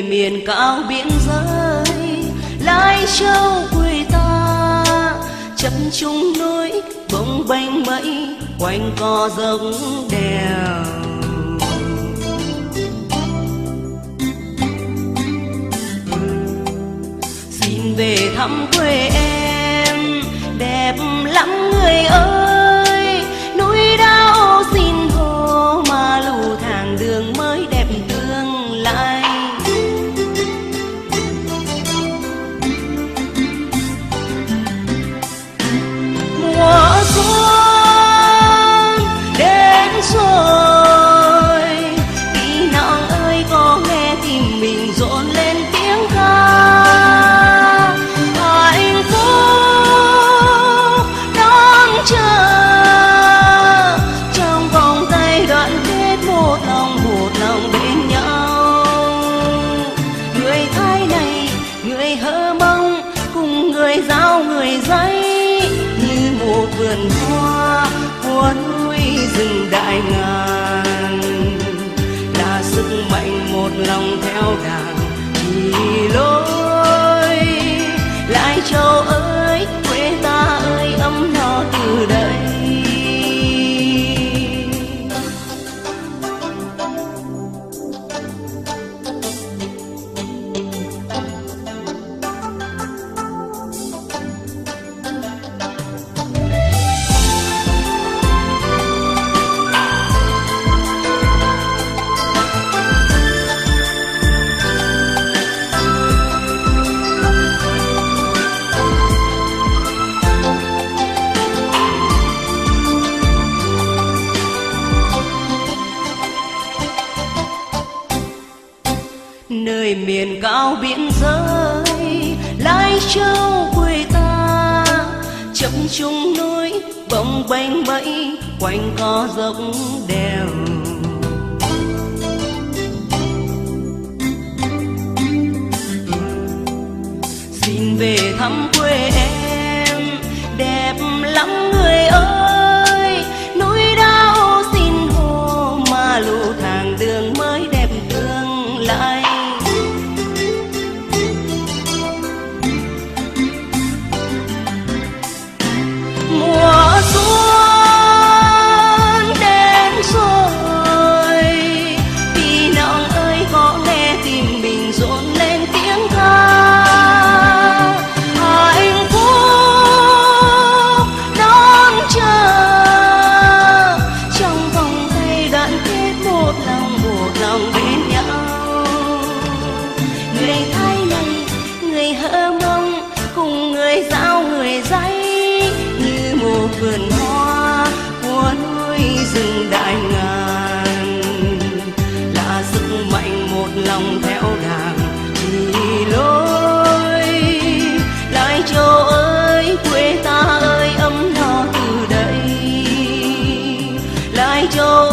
nơi miền cao biên giới Lai Châu quê ta, chập trùng núi bồng bềnh mây quanh co dốc đèo. Xin về thăm quê em đẹp lắm người ơi, núi đao xin hô mà lù thang đường mới đẹp tương lai. Mùa xuân đến rồi, tí nàng ơi có nghe tim mình rộn lên tiếng ca. Hạnh phúc đang chờ trong vòng tay đoạn kết, một lòng bên nhau. Người Thái này, người Hơ Mông cùng người Dao, người Giấy như một vườn hoa của núi rừng đại ngàn, là sức mạnh một lòng theo đảng đi lối. Lai Châu ơi, quê ta ơi, ấm no từ đây. Nơi miền cao biên giới Lai Châu quê ta, chập trùng núi bồng bềnh mây quanh co dốc đèo. Xin về thăm quê em đẹp lắm người ơi, núi đao xin hô mà lù thang đường mới đẹp tương lai. Mùa xuân đến rồi, vì nàng ơi có nghe tim mình rộn lên tiếng ca. Hạnh phúc đón chờ trong vòng tay đoạn kết, một lòng bên nhau. Người Thái này, người Hơ Mông cùng người Dao, người Giấy như một vườn hoa của núi rừng đại ngàn, là sức mạnh một lòng theo đảng đi lối. Lai Châu ơi, quê ta ơi, ấm no từ đây. Lai Châu